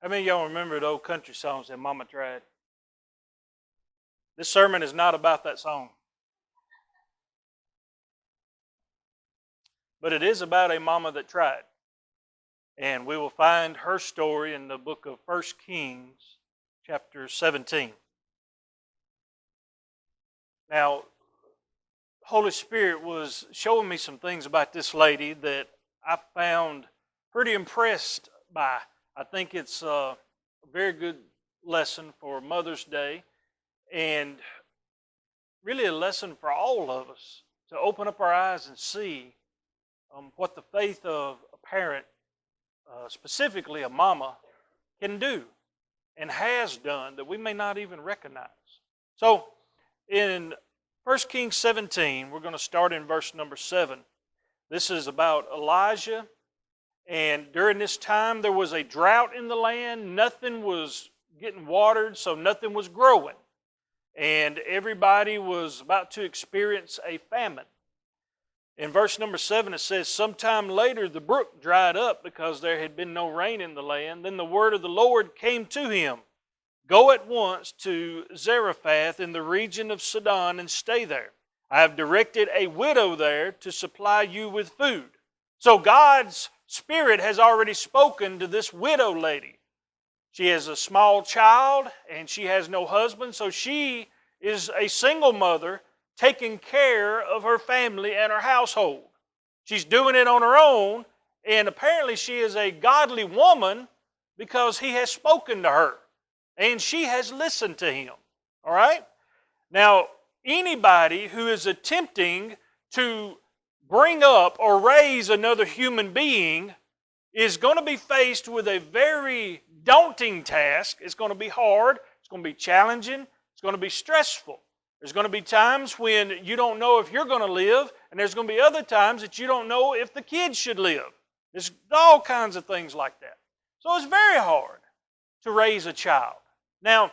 How many of y'all remember the old country songs that Mama Tried? This sermon is not about that song. But it is about a mama that tried. And we will find her story in the book of 1 Kings, chapter 17. Now, Holy Spirit was showing me some things about this lady that I found pretty impressed by. I think it's a very good lesson for Mother's Day and really a lesson for all of us to open up our eyes and see what the faith of a parent, specifically a mama, can do and has done that we may not even recognize. So in 1 Kings 17, we're going to start in verse number 7. This is about Elijah. And during this time, there was a drought in the land. Nothing was getting watered, so nothing was growing. And everybody was about to experience a famine. In verse number 7, it says, "Sometime later the brook dried up because there had been no rain in the land. Then the word of the Lord came to him, 'Go at once to Zarephath in the region of Sidon and stay there. I have directed a widow there to supply you with food.'" So God's Spirit has already spoken to this widow lady. She has a small child and she has no husband, so she is a single mother taking care of her family and her household. She's doing it on her own, and apparently she is a godly woman because he has spoken to her and she has listened to him. All right? Now, anybody who is attempting to bring up or raise another human being is going to be faced with a very daunting task. It's going to be hard. It's going to be challenging. It's going to be stressful. There's going to be times when you don't know if you're going to live, and there's going to be other times that you don't know if the kids should live. There's all kinds of things like that. So it's very hard to raise a child. Now,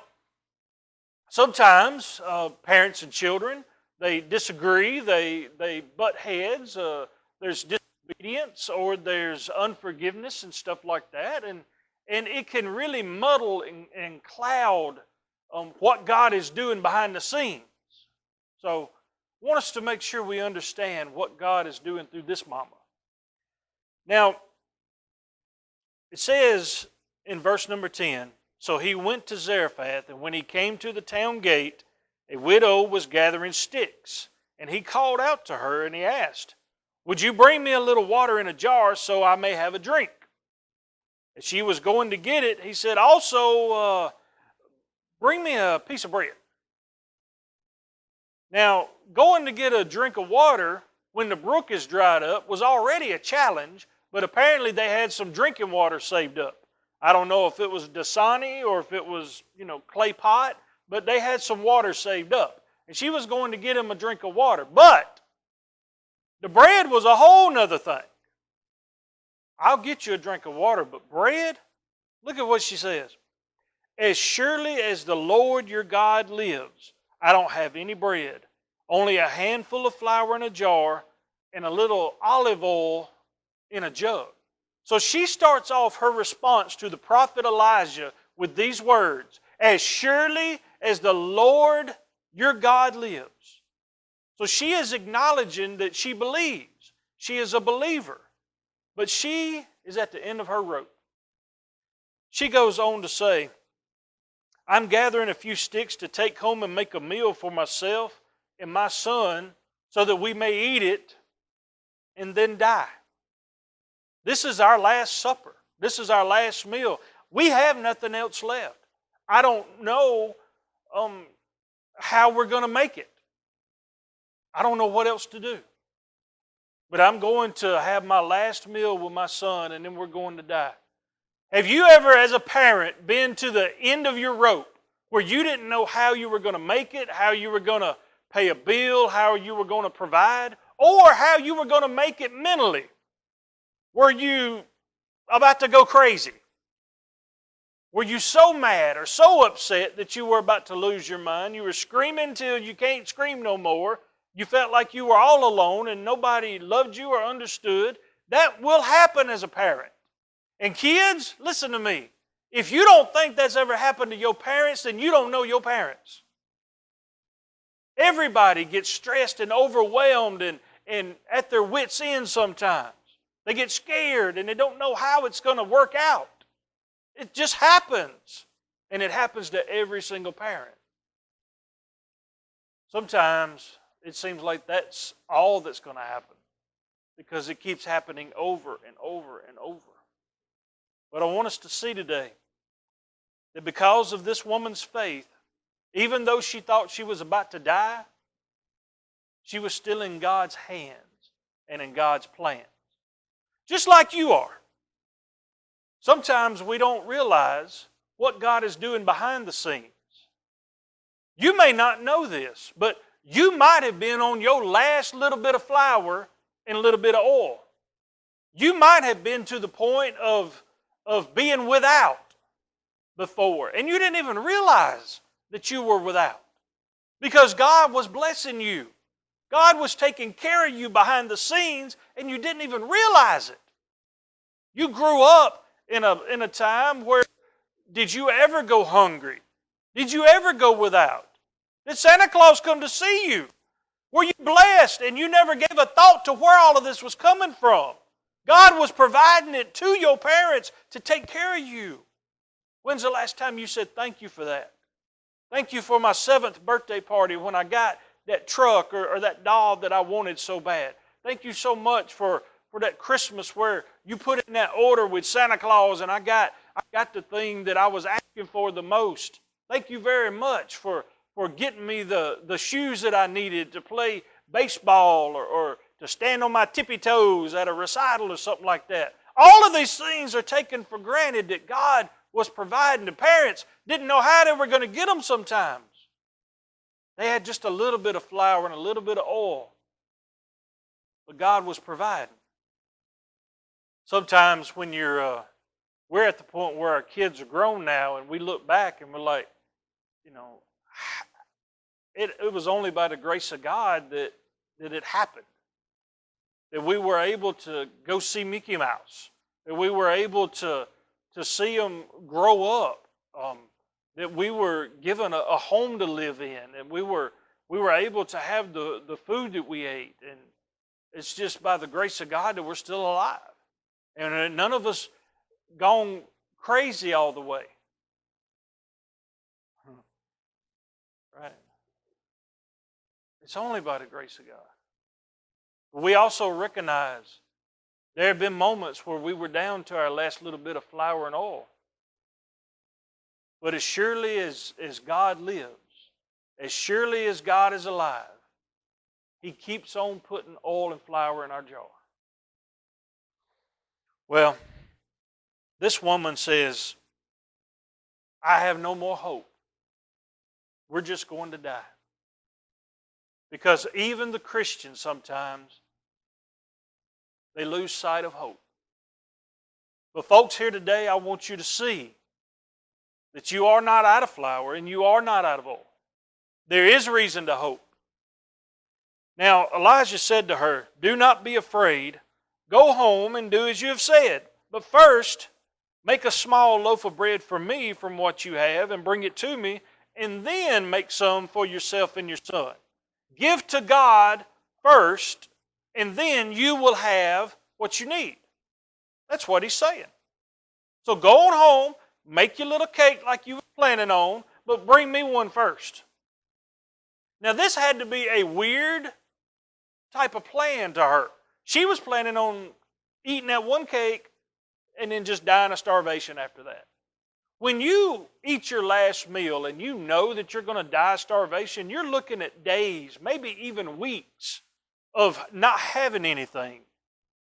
sometimes parents and children, they disagree, they butt heads, there's disobedience or there's unforgiveness and stuff like that, and it can really muddle and cloud what God is doing behind the scenes. So I want us to make sure we understand what God is doing through this mama. Now, it says in verse number 10, "So he went to Zarephath, and when he came to the town gate, a widow was gathering sticks, and he called out to her, and he asked, 'Would you bring me a little water in a jar so I may have a drink?' As she was going to get it, he said, 'Also, bring me a piece of bread.'" Now, going to get a drink of water when the brook is dried up was already a challenge, but apparently they had some drinking water saved up. I don't know if it was Dasani or if it was, clay pot, but they had some water saved up. And she was going to get him a drink of water. But the bread was a whole nother thing. "I'll get you a drink of water, but bread?" Look at what she says. "As surely as the Lord your God lives, I don't have any bread, only a handful of flour in a jar and a little olive oil in a jug." So she starts off her response to the prophet Elijah with these words, "As surely as the Lord your God lives." So she is acknowledging that she believes. She is a believer. But she is at the end of her rope. She goes on to say, "I'm gathering a few sticks to take home and make a meal for myself and my son so that we may eat it and then die. This is our last supper. This is our last meal. We have nothing else left. I don't know how we're going to make it. I don't know what else to do. But I'm going to have my last meal with my son, and then we're going to die." Have you ever, as a parent, been to the end of your rope where you didn't know how you were going to make it, how you were going to pay a bill, how you were going to provide, or how you were going to make it mentally? Were you about to go crazy? Were you so mad or so upset that you were about to lose your mind? You were screaming till you can't scream no more. You felt like you were all alone and nobody loved you or understood. That will happen as a parent. And kids, listen to me. If you don't think that's ever happened to your parents, then you don't know your parents. Everybody gets stressed and overwhelmed and at their wits' end sometimes. They get scared and they don't know how it's going to work out. It just happens. And it happens to every single parent. Sometimes it seems like that's all that's going to happen because it keeps happening over and over and over. But I want us to see today that because of this woman's faith, even though she thought she was about to die, she was still in God's hands and in God's plans. Just like you are. Sometimes we don't realize what God is doing behind the scenes. You may not know this, but you might have been on your last little bit of flour and a little bit of oil. You might have been to the point of being without before, and you didn't even realize that you were without because God was blessing you. God was taking care of you behind the scenes, and you didn't even realize it. You grew up in a time where did you ever go hungry? Did you ever go without? Did Santa Claus come to see you? Were you blessed and you never gave a thought to where all of this was coming from? God was providing it to your parents to take care of you. When's the last time you said thank you for that? Thank you for my 7th birthday party when I got that truck or that doll that I wanted so bad. Thank you so much for that Christmas where you put in that order with Santa Claus and I got the thing that I was asking for the most. Thank you very much for getting me the shoes that I needed to play baseball or to stand on my tippy toes at a recital or something like that. All of these things are taken for granted that God was providing. The parents didn't know how they were going to get them sometimes. They had just a little bit of flour and a little bit of oil. But God was providing. Sometimes when we're at the point where our kids are grown now and we look back and we're like, it was only by the grace of God that it happened. That we were able to go see Mickey Mouse. That we were able to see them grow up. That we were given a home to live in. And we were able to have the food that we ate. And it's just by the grace of God that we're still alive. And none of us gone crazy all the way. Right? It's only by the grace of God. But we also recognize there have been moments where we were down to our last little bit of flour and oil. But as surely as God lives, as surely as God is alive, He keeps on putting oil and flour in our jar. Well, this woman says, I have no more hope. We're just going to die. Because even the Christians sometimes, they lose sight of hope. But folks, here today, I want you to see that you are not out of flour and you are not out of oil. There is reason to hope. Now, Elijah said to her, do not be afraid. Go home and do as you have said. But first, make a small loaf of bread for me from what you have and bring it to me, and then make some for yourself and your son. Give to God first, and then you will have what you need. That's what he's saying. So go on home, make your little cake like you were planning on, but bring me one first. Now this had to be a weird type of plan to her. She was planning on eating that one cake and then just dying of starvation after that. When you eat your last meal and you know that you're going to die of starvation, you're looking at days, maybe even weeks of not having anything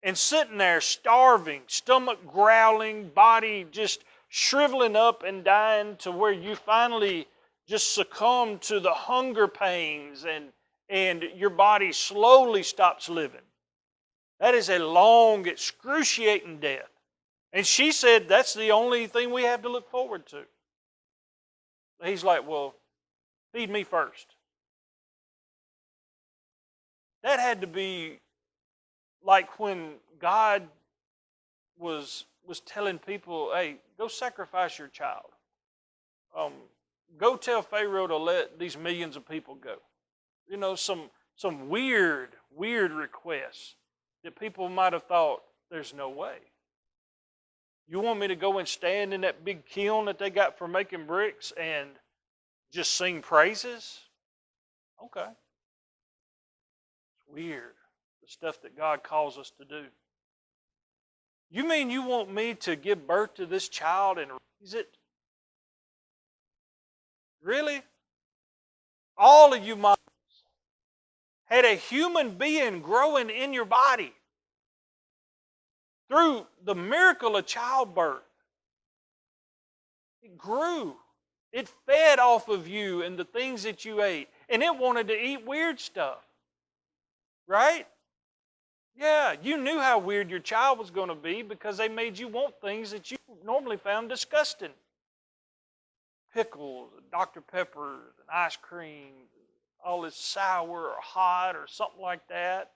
and sitting there starving, stomach growling, body just shriveling up and dying to where you finally just succumb to the hunger pains and your body slowly stops living. That is a long, excruciating death. And she said, that's the only thing we have to look forward to. He's like, well, feed me first. That had to be like when God was was telling people, hey, go sacrifice your child. Go tell Pharaoh to let these millions of people go. You know, some weird requests that people might have thought, there's no way. You want me to go and stand in that big kiln that they got for making bricks and just sing praises? Okay. It's weird, the stuff that God calls us to do. You mean you want me to give birth to this child and raise it? Really? All of you mothers had a human being growing in your body through the miracle of childbirth. It grew. It fed off of you and the things that you ate. And it wanted to eat weird stuff. Right? Yeah, you knew how weird your child was going to be because they made you want things that you normally found disgusting. Pickles, Dr. Peppers, and ice cream, all this sour or hot or something like that.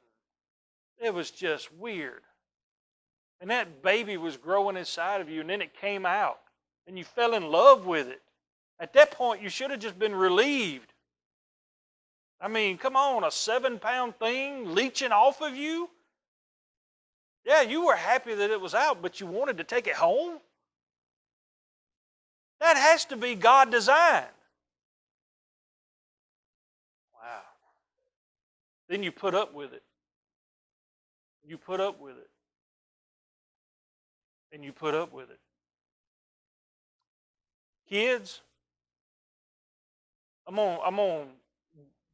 It was just weird. And that baby was growing inside of you, and then it came out, and you fell in love with it. At that point, you should have just been relieved. I mean, come on, a 7-pound thing leaching off of you? Yeah, you were happy that it was out, but you wanted to take it home? That has to be God designed. Wow. Then you put up with it. You put up with it. And you put up with it. Kids, I'm on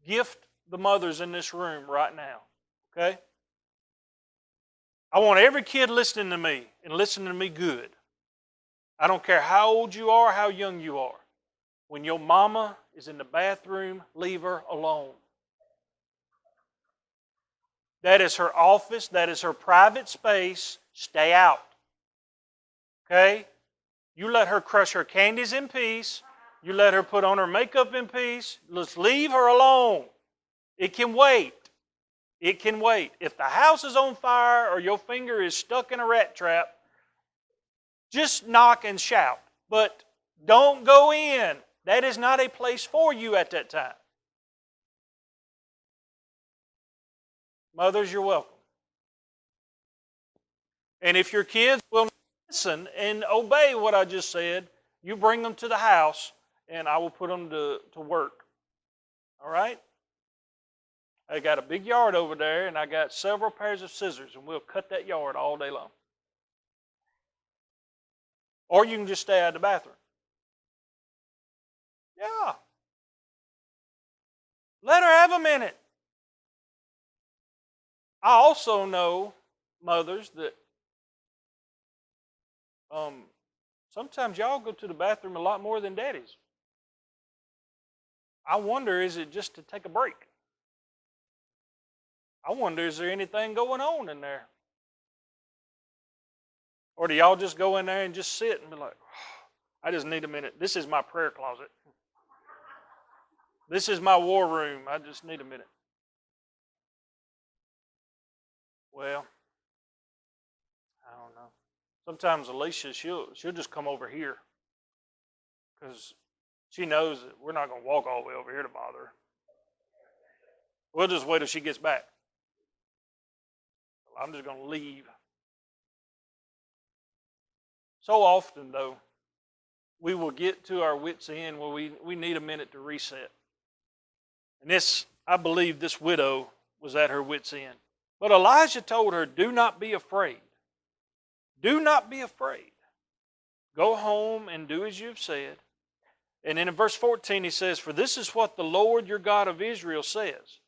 gift the mothers in this room right now, okay? I want every kid listening to me and listening to me good. I don't care how old you are, how young you are. When your mama is in the bathroom, leave her alone. That is her office. That is her private space. Stay out. Okay? You let her crush her candies in peace. You let her put on her makeup in peace. Let's leave her alone. It can wait. It can wait. If the house is on fire or your finger is stuck in a rat trap, just knock and shout. But don't go in. That is not a place for you at that time. Mothers, you're welcome. And if your kids will listen and obey what I just said, you bring them to the house and I will put them to work. All right? I got a big yard over there and I got several pairs of scissors and we'll cut that yard all day long. Or you can just stay out of the bathroom. Yeah. Let her have a minute. I also know, mothers, that sometimes y'all go to the bathroom a lot more than daddies. I wonder, is it just to take a break? I wonder, is there anything going on in there? Or do y'all just go in there and just sit and be like, I just need a minute. This is my prayer closet. This is my war room. I just need a minute. Well, I don't know. Sometimes Alicia, she'll just come over here because she knows that we're not going to walk all the way over here to bother her. We'll just wait till she gets back. I'm just going to leave. So often, though, we will get to our wits' end where we need a minute to reset. And this, I believe this widow was at her wits' end. But Elijah told her, do not be afraid. Do not be afraid. Go home and do as you've said. And then in verse 14 he says, for this is what the Lord your God of Israel says.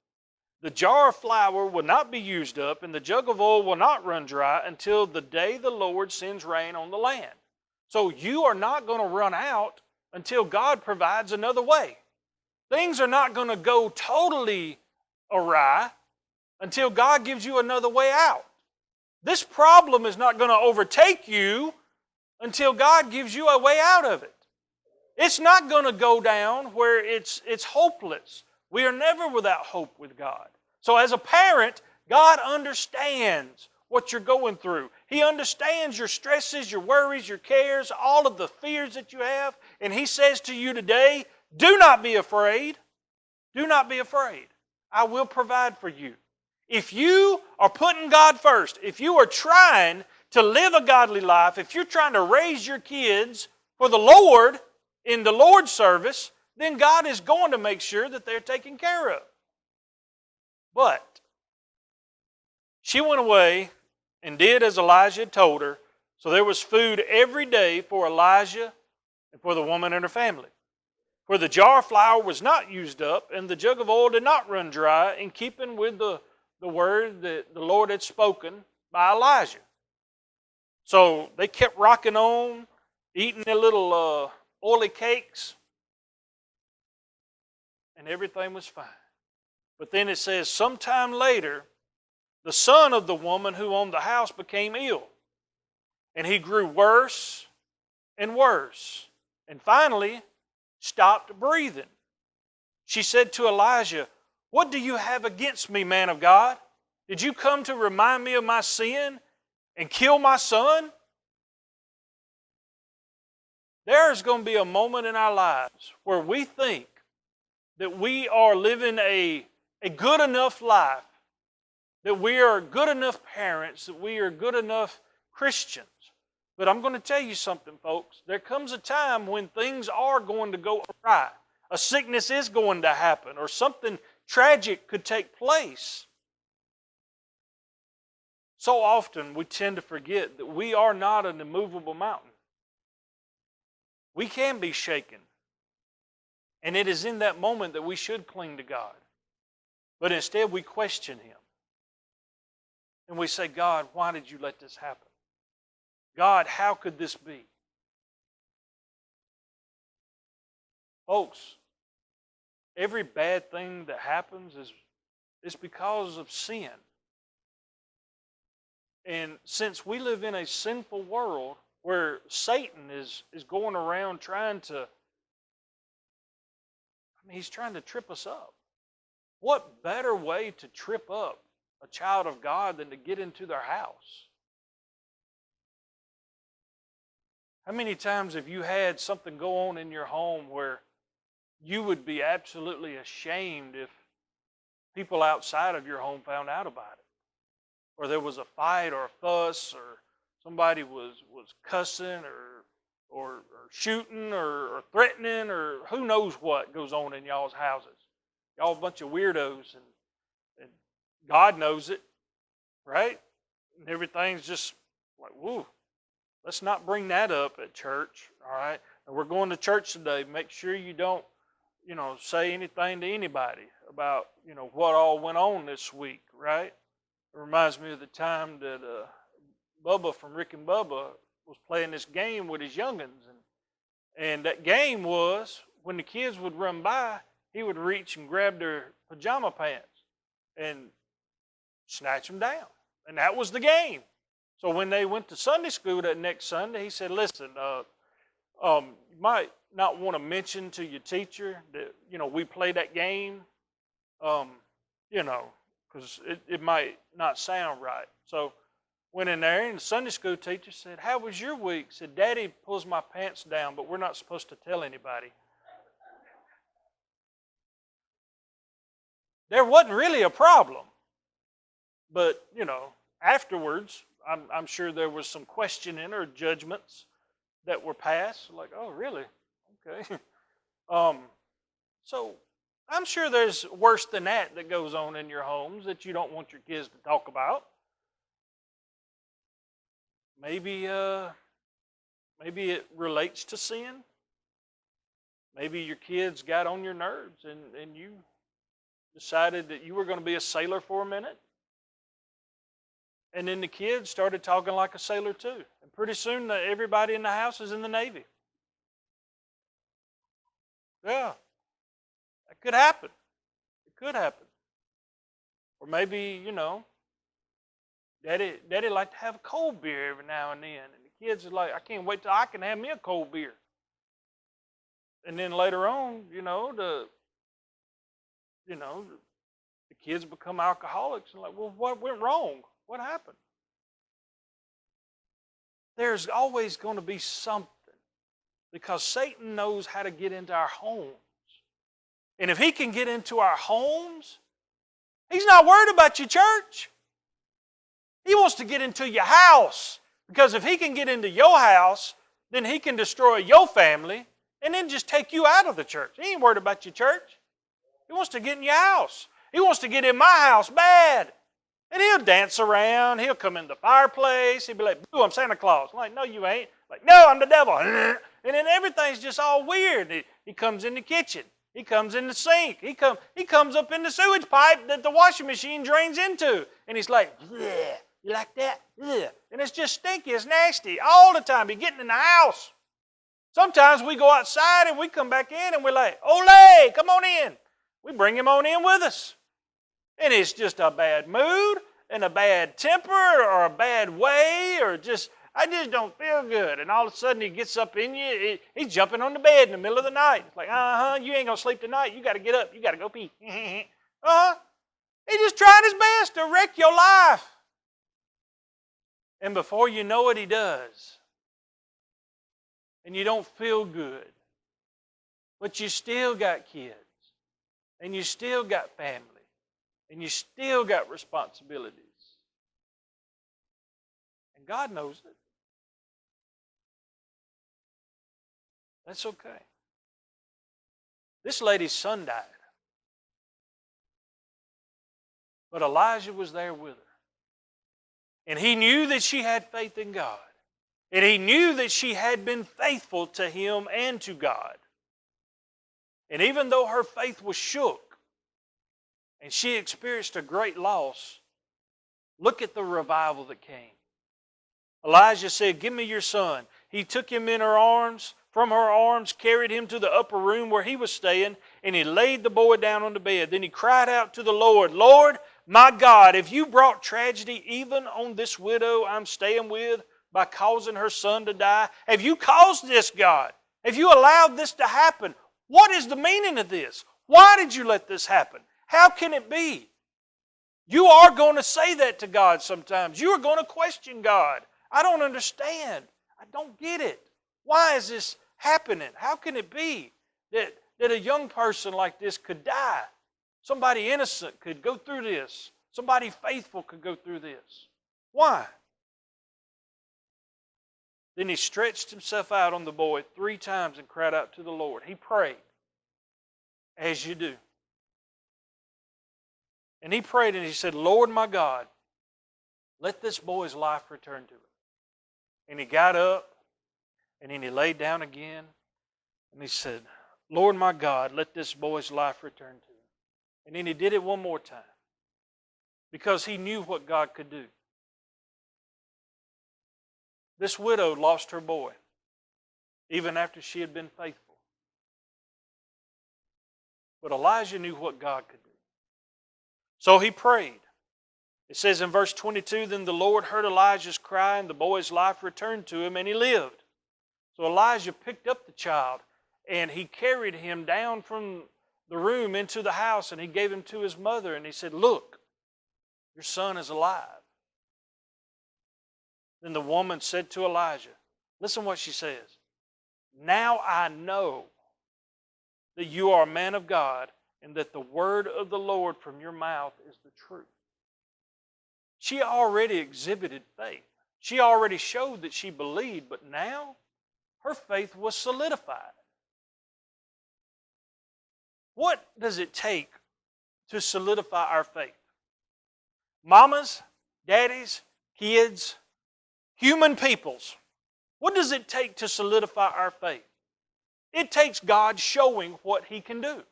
The jar of flour will not be used up, and the jug of oil will not run dry until the day the Lord sends rain on the land. So you are not going to run out until God provides another way. Things are not going to go totally awry until God gives you another way out. This problem is not going to overtake you until God gives you a way out of it. It's not going to go down where it's hopeless. We are never without hope with God. So as a parent, God understands what you're going through. He understands your stresses, your worries, your cares, all of the fears that you have. And He says to you today, do not be afraid. Do not be afraid. I will provide for you. If you are putting God first, if you are trying to live a godly life, if you're trying to raise your kids for the Lord in the Lord's service, then God is going to make sure that they're taken care of. But she went away and did as Elijah had told her. So there was food every day for Elijah and for the woman and her family. For the jar of flour was not used up, and the jug of oil did not run dry, in keeping with the word that the Lord had spoken by Elijah. So they kept rocking on, eating their little oily cakes, and everything was fine. But then it says, sometime later, the son of the woman who owned the house became ill, and he grew worse and worse, and finally stopped breathing. She said to Elijah, what do you have against me, man of God? Did you come to remind me of my sin and kill my son? There's going to be a moment in our lives where we think that we are living a good enough life, that we are good enough parents, that we are good enough Christians. But I'm going to tell you something, folks. There comes a time when things are going to go awry. A sickness is going to happen, or something tragic could take place. So often we tend to forget that we are not an immovable mountain. We can be shaken. And it is in that moment that we should cling to God. But instead we question Him. And we say, God, why did you let this happen? God, how could this be? Folks, every bad thing that happens is because of sin. And since we live in a sinful world where Satan is going around trying to, he's trying to trip us up. What better way to trip up a child of God than to get into their house? How many times have you had something go on in your home where you would be absolutely ashamed if people outside of your home found out about it? Or there was a fight or a fuss, or somebody was cussing or shooting or threatening, or who knows what goes on in y'all's houses. Y'all a bunch of weirdos, and God knows it, right? And everything's just like, woo. Let's not bring that up at church, all right? And we're going to church today. Make sure you don't, say anything to anybody about, what all went on this week, right? It reminds me of the time that Bubba from Rick and Bubba was playing this game with his youngins. And that game was, when the kids would run by, he would reach and grab their pajama pants and snatch them down. And that was the game. So when they went to Sunday school that next Sunday, he said, listen, you might not want to mention to your teacher that, we played that game, because it might not sound right. So went in there, and the Sunday school teacher said, how was your week? Said, Daddy pulls my pants down, but we're not supposed to tell anybody. There wasn't really a problem. But, afterwards, I'm sure there was some questioning or judgments that were passed. Like, oh, really? Okay. So I'm sure there's worse than that goes on in your homes that you don't want your kids to talk about. Maybe it relates to sin. Maybe your kids got on your nerves and you decided that you were going to be a sailor for a minute. And then the kids started talking like a sailor too. And pretty soon everybody in the house is in the Navy. Yeah. That could happen. It could happen. Or maybe, Daddy liked to have a cold beer every now and then. And the kids are like, I can't wait till I can have me a cold beer. And then later on, the kids become alcoholics. And like, well, what went wrong? What happened? there's always going to be something, because Satan knows how to get into our homes. And if he can get into our homes, he's not worried about your church. He wants to get into your house, because if he can get into your house, then he can destroy your family and then just take you out of the church. He ain't worried about your church. He wants to get in your house. He wants to get in my house bad. And he'll dance around. He'll come in the fireplace. He'll be like, "Boo, I'm Santa Claus." I'm like, "No, you ain't." Like, "No, I'm the devil." And then everything's just all weird. He comes in the kitchen. He comes in the sink. He comes up in the sewage pipe that the washing machine drains into. And he's like, "Bleh, you like that?" Bleh. And it's just stinky. It's nasty all the time. He's getting in the house. Sometimes we go outside and we come back in and we're like, "Ole, come on in." We bring him on in with us. And it's just a bad mood and a bad temper or a bad way, or I just don't feel good. And all of a sudden he gets up in you. He's jumping on the bed in the middle of the night. It's like, you ain't going to sleep tonight. You got to get up. You got to go pee. He's just trying his best to wreck your life. And before you know it, he does. And you don't feel good. But you still got kids. And you still got family. And you still got responsibilities. And God knows it. That's okay. This lady's son died. But Elijah was there with her. And he knew that she had faith in God. And he knew that she had been faithful to him and to God. And even though her faith was shook, and she experienced a great loss, look at the revival that came. Elijah said, "Give me your son." He took him in her arms, from her arms, carried him to the upper room where he was staying, and he laid the boy down on the bed. Then he cried out to the Lord, "Lord, my God, if you brought tragedy even on this widow I'm staying with by causing her son to die, have you caused this, God? Have you allowed this to happen? What is the meaning of this? Why did you let this happen? How can it be?" You are going to say that to God sometimes. You are going to question God. "I don't understand. I don't get it. Why is this happening? How can it be that a young person like this could die? Somebody innocent could go through this. Somebody faithful could go through this. Why?" Then he stretched himself out on the boy 3 times and cried out to the Lord. He prayed, as you do. And he prayed and he said, "Lord my God, let this boy's life return to him." And he got up and then he laid down again and he said, "Lord my God, let this boy's life return to him." And then he did it one more time because he knew what God could do. This widow lost her boy even after she had been faithful. But Elijah knew what God could do. So he prayed. It says in verse 22, "Then the Lord heard Elijah's cry, and the boy's life returned to him, and he lived." So Elijah picked up the child, and he carried him down from the room into the house, and he gave him to his mother, and he said, "Look, your son is alive." Then the woman said to Elijah, listen what she says, "Now I know that you are a man of God, and that the word of the Lord from your mouth is the truth." She already exhibited faith. She already showed that she believed, but now her faith was solidified. What does it take to solidify our faith? Mamas, daddies, kids, human peoples. What does it take to solidify our faith? It takes God showing what He can do.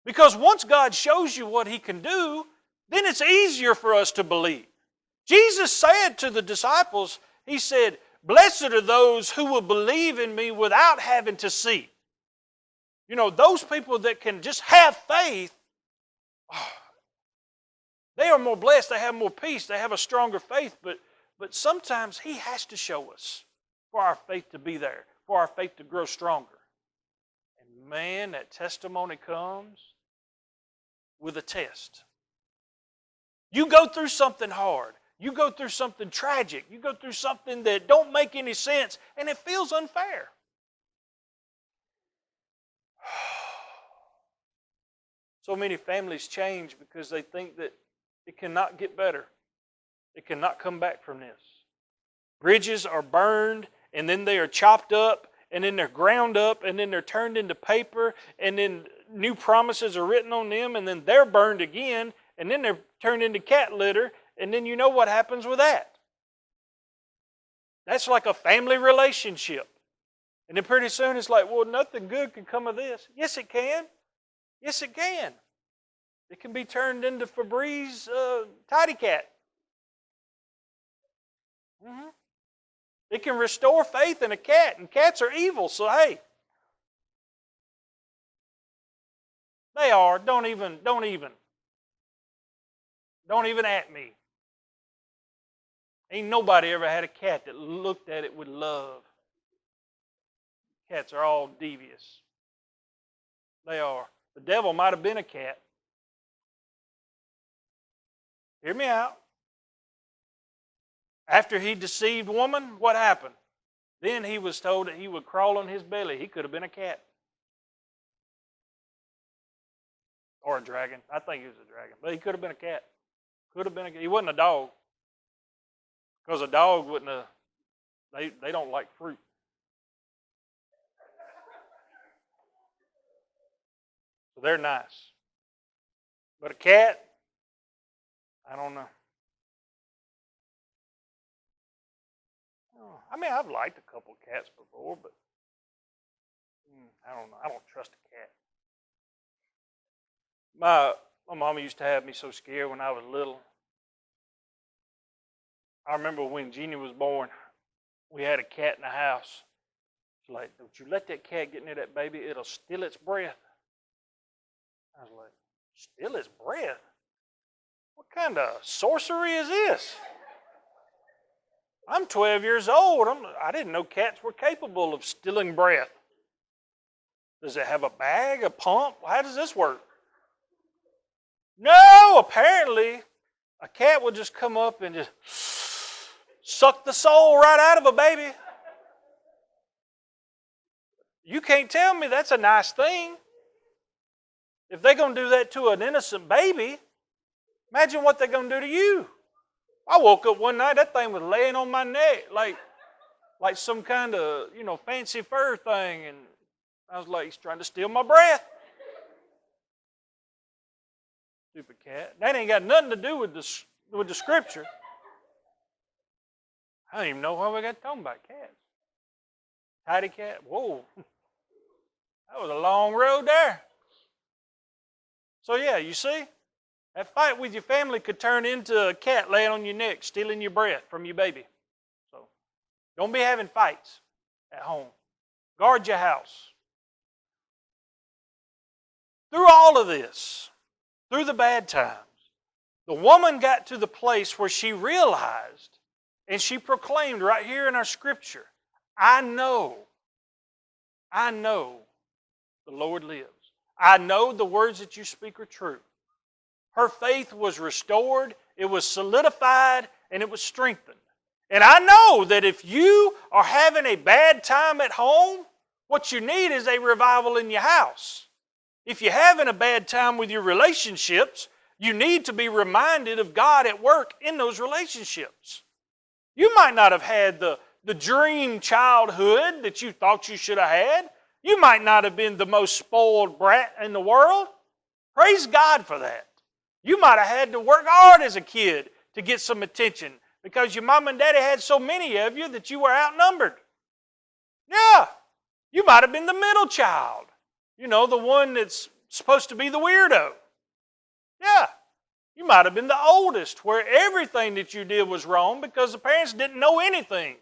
Because once God shows you what He can do, then it's easier for us to believe. Jesus said to the disciples, He said, "Blessed are those who will believe in me without having to see." You know, those people that can just have faith, they are more blessed, they have more peace, they have a stronger faith, but sometimes He has to show us for our faith to be there, for our faith to grow stronger. And man, that testimony comes with a test. You go through something hard. you go through something tragic. You go through something that don't make any sense, and it feels unfair. So many families change because they think that it cannot get better. It cannot come back from this. Bridges are burned, and then they are chopped up, and then they're ground up, and then they're turned into paper, and then new promises are written on them, and then they're burned again, and then they're turned into cat litter, and then you know what happens with that. That's like a family relationship. And then pretty soon it's like, well, nothing good can come of this. Yes, it can. Yes, it can. It can be turned into Febreze Tidy Cat. Mm-hmm. It can restore faith in a cat, and cats are evil, so hey. They are. Don't even at me. Ain't nobody ever had a cat that looked at it with love. Cats are all devious. They are. The devil might have been a cat. Hear me out. After he deceived woman, what happened? Then he was told that he would crawl on his belly. He could have been a cat. Or a dragon. I think he was a dragon. But he could have been a cat. Could have been a cat. He wasn't a dog. Because a dog wouldn't have, they don't like fruit. So they're nice. But a cat, I don't know. I mean, I've liked a couple of cats before, but I don't know. I don't trust a cat. My mama used to have me so scared when I was little. I remember when Jeannie was born, we had a cat in the house. She's like, don't you let that cat get near that baby, it'll steal its breath. I was like, steal its breath? What kind of sorcery is this? I'm 12 years old. I didn't know cats were capable of stealing breath. Does it have a bag, a pump? How does this work? No, apparently a cat will just come up and just suck the soul right out of a baby. You can't tell me that's a nice thing. If they're going to do that to an innocent baby, imagine what they're going to do to you. I woke up one night, that thing was laying on my neck like some kind of, fancy fur thing. And I was like, he's trying to steal my breath. Stupid cat. That ain't got nothing to do with the scripture. I don't even know why we got talking about cats. Tidy cat. Whoa. That was a long road there. So yeah, you see? That fight with your family could turn into a cat laying on your neck, stealing your breath from your baby. So don't be having fights at home. Guard your house. Through all of this, through the bad times, the woman got to the place where she realized, and she proclaimed right here in our scripture, I know the Lord lives. I know the words that you speak are true. Her faith was restored, it was solidified, and it was strengthened. And I know that if you are having a bad time at home, what you need is a revival in your house. If you're having a bad time with your relationships, you need to be reminded of God at work in those relationships. You might not have had the dream childhood that you thought you should have had. You might not have been the most spoiled brat in the world. Praise God for that. You might have had to work hard as a kid to get some attention because your mom and daddy had so many of you that you were outnumbered. Yeah, you might have been the middle child. The one that's supposed to be the weirdo. Yeah, you might have been the oldest where everything that you did was wrong because the parents didn't know anything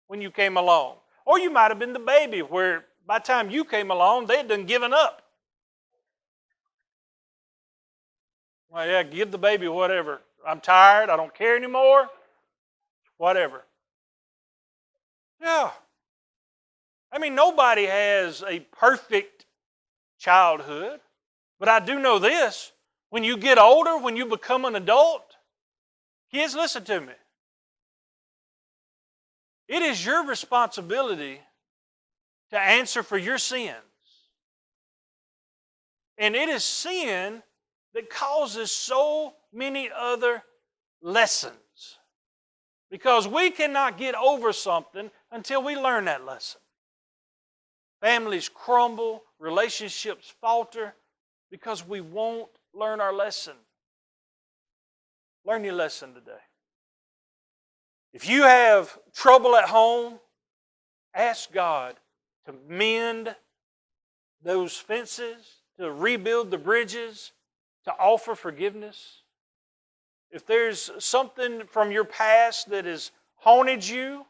when you came along. Or you might have been the baby where by the time you came along, they had done given up. Well, yeah, give the baby whatever. I'm tired. I don't care anymore. Whatever. Yeah. I mean, nobody has a perfect childhood. But I do know this. When you get older, when you become an adult, kids, listen to me. It is your responsibility to answer for your sins. And it is sin that causes so many other lessons. Because we cannot get over something until we learn that lesson. Families crumble, relationships falter because we won't learn our lesson. Learn your lesson today. If you have trouble at home, ask God to mend those fences, to rebuild the bridges, to offer forgiveness. If there's something from your past that has haunted you,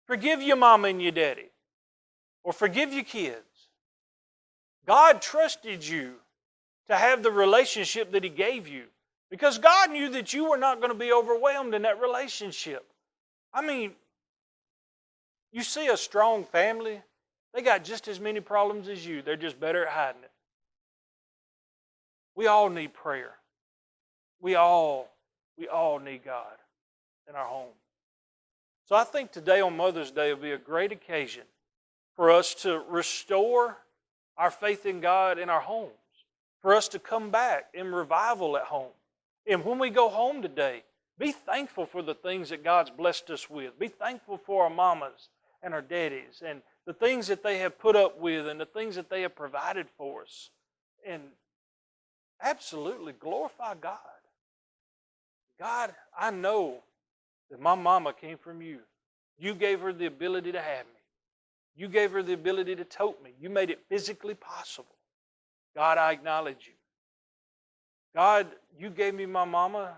forgive your mama and your daddy, or forgive your kids. God trusted you to have the relationship that He gave you because God knew that you were not going to be overwhelmed in that relationship. I mean, you see a strong family, they got just as many problems as you. They're just better at hiding it. We all need prayer. We all need God in our home. So I think today on Mother's Day will be a great occasion for us to restore our faith in God in our homes, for us to come back in revival at home. And when we go home today, be thankful for the things that God's blessed us with. Be thankful for our mamas and our daddies and the things that they have put up with and the things that they have provided for us. And absolutely glorify God. God, I know that my mama came from you. You gave her the ability to have me. You gave her the ability to tote me. You made it physically possible. God, I acknowledge you. God, you gave me my mama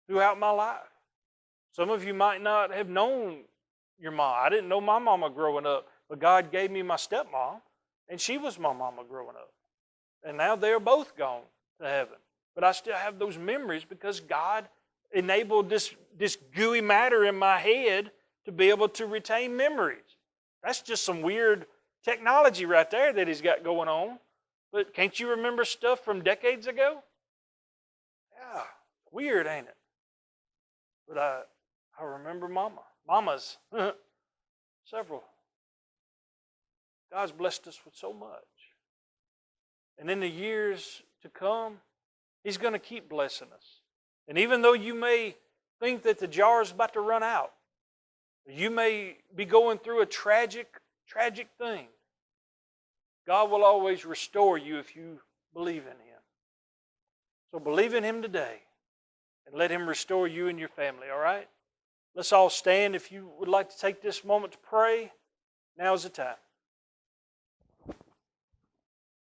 throughout my life. Some of you might not have known your mom. I didn't know my mama growing up, but God gave me my stepmom, and she was my mama growing up. And now they're both gone to heaven. But I still have those memories because God enabled this gooey matter in my head to be able to retain memories. That's just some weird technology right there that He's got going on. But can't you remember stuff from decades ago? Yeah, weird, ain't it? But I remember mamas, several. God's blessed us with so much. And in the years to come, He's going to keep blessing us. And even though you may think that the jar is about to run out, you may be going through a tragic thing, God will always restore you if you believe in Him. So believe in Him today and let Him restore you and your family, all right? Let's all stand. If you would like to take this moment to pray, now's the time.